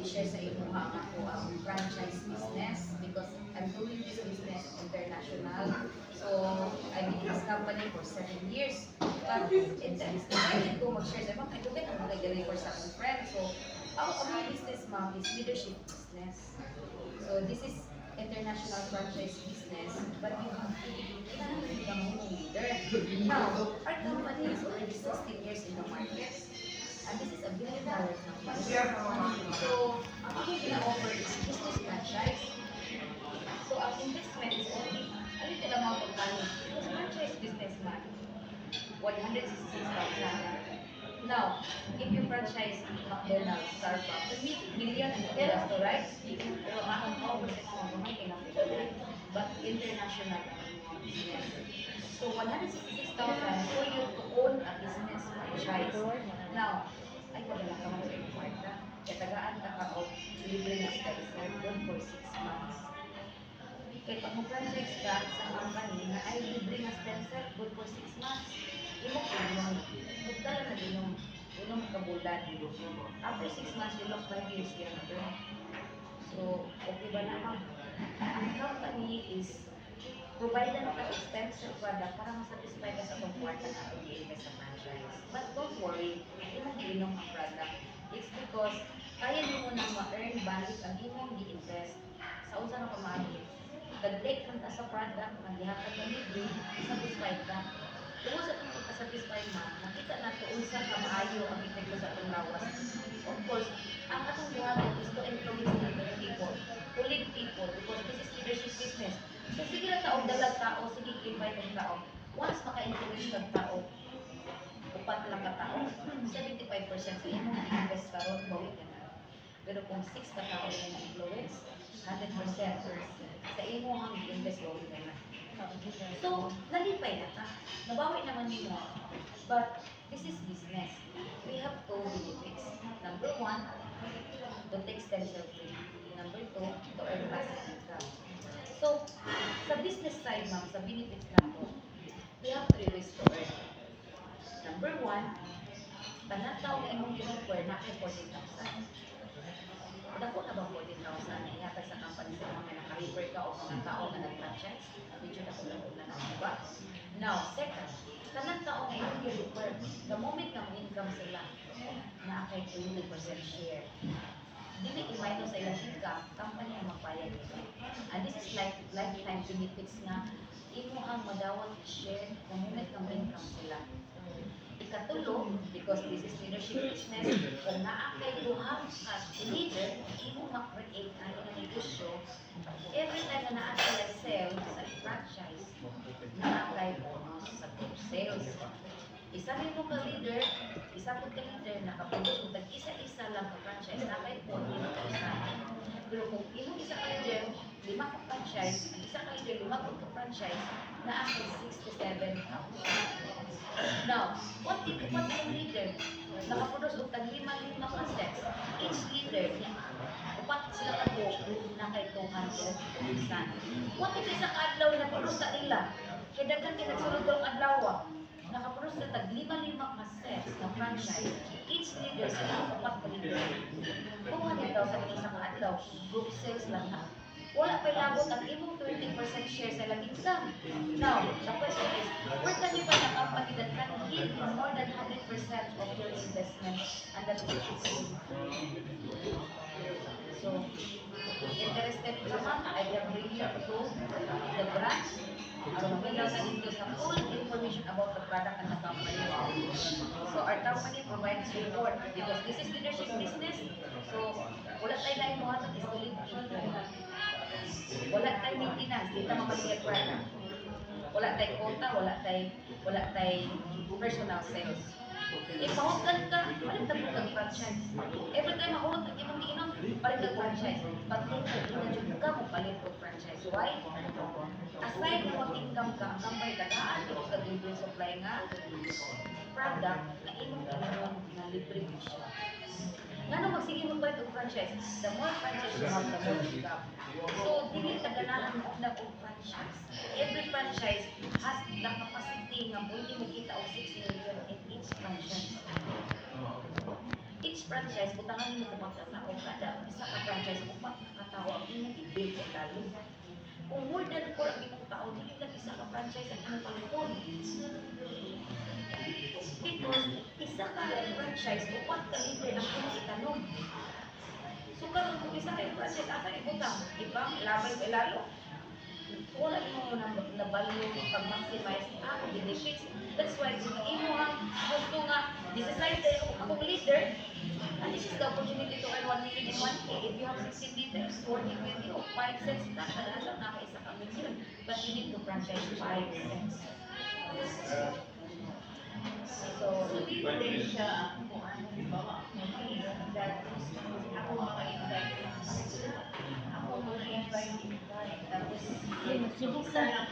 i-share sa inyo nga ako ang franchise business because I'm doing this business international. So, I've been in this company for 7 years. But it's decided ko mag-share sa mga kaibigan ang mga galing for sa aking friends. So, our business, ma'am, is leadership business. So, this is international franchise business, but you have to become a leader. Now, our company is already 16 years in the market. And this is a billion-dollar company. So, ang aking ina-offer is business franchise. So, ang investment is only a little amount of money. Because franchise business man, 166,000. Now, if you franchise McDonald's, Starbucks, million and millions to right? Pero ang offer is mga kinapit. But international business. So, 166,000 for you to own a business franchise. Now, ay wala ka man sa kwarta. Kaya tagaan ka ka o libre na sa isang doon for 6 months. Kaya pag mag-franchise ka sa company na ay libre na sponsor good for 6 months, imo ko yun. Magdala na din yung kabulan. After 6 months, you look 5 years yan. So, okay ba naman? Ang company is provided ka expensive product para masatisfy ka sa kwarta na i-invest sa franchise. But don't worry, hindi mo ginom ang product. It's because kaya mo na ma-earn balik ang imong gi-invest sa unsa na pamagi. Kag-take man ta sa product, maghihatag ka libre, satisfied ka. Tungod sa itong pagka-satisfy mo, nakita na ito unsa ka maayo ang epekto sa itong lawas. Of course, ang atong gihatag is to influence other people, to lead people, because this is leadership business. So, sige lang tao, dalag tao, sige invite ng tao. Once maka-influence ng tao, upat lang ka tao, 75% sa imo invest ka ron, bawit ka na. Pero kung 6 ka tao na na-influence, 100% sa imo ang invest bawit ka na. So, nalipay na ta. Nabawi naman nimo. But, this is business. We have two benefits. Number 1, to take stem cell free. Number 2, to earn passive income. So, sa business side, ma'am, sa benefits na to, we have 3 ways to earn. Number 1, tanang taong na imong ginoffer na kay 14,000. Dako na ba 14,000 na ihatag sa company sa mga naka-refer ka o mga tao na nag-franchise? Medyo dako na ba? Now, second, tanang taong na imong ginoffer, the moment na income sila, na kay 20% share. Dili i-minus sa ilang income, company ang magbayad nila. And this is like lifetime benefits nga imo ang madawat share the moment ng income sila. Ikatulo, because this is leadership business, kung naakay duha ka leader, imo ma-create ang ilang negosyo, every time na naakay sale sa franchise, naakay bonus sa group sales. Isa rin mo ka leader, isa po ka leader, nakaproduce mo tag-isa-isa lang ka franchise, naakay po, imo ka isa. Pero kung imong isa ka leader, 5 ka franchise, ang isa ka leader, 5 ka franchise, naakay 6 to 7 ka. Now, what if yung leader, nakaproduce og tag-5 ka sets, each leader, upat sila ka po, nakay 200 isa. What if isa ka adlaw na produce sa ila, kaya daghan kaya nagsulod ang adlaw, nakaproduce na tag-5 ka sets na franchise, each leader sila upat ka leader. Kung daw sa isa ka adlaw, group sales lang na. Wala pa labot ang imong 20% share sa ilang income. Now, the question is, where can you find a company that can give you more than 100% of your investment and that is easy? So, interested naman, I can bring you to the branch. Mabilaw sa dito sa full information about the product and the company. So, our company provides support because this is leadership business. So, wala tayo na yung mga is to lead people. Wala tayo maintenance, dito mamaligay product. Wala tayo quota, wala tayo personal sales. Ipahutgan ka, palit na kang franchise. Every time mahulog ka imong giinom, palit kang franchise. Pag ito ka mo palit kang franchise. Why? Aside mo mag-income ka, ang company tagaan, ito ka libre supply nga product na imong giinom na libre siya. Nga nung magsige mo ba itong franchise, the more franchise you have, the more income. So, dili taganahan mo na kung franchise. Every franchise has the capacity nga pwede makita og 6 million in each franchise. Each franchise, butangan mo kung magkatao kada Kung more than 4 ang imong tao, dili lang isa ka franchise ang imong palipon. Because isa ka franchise, upat ka leader ang imong itanong. So karon kung isa ka franchise, asa ibutang? Ibang labay kay lalo. Wala mo na value pag-maximize ang benefits. That's why kung imo ang gusto nga decide kayo akong leader, and this is the opportunity to earn 1 million in 1K. If you have 16 leaders working with you, 5 cents na, kadalasan nakaisa ka million. But you need to franchise 5 cents. So, Pwede siya kung ano, halimbawa, that ako maka-invite. Ako maka-invite, tapos isa lang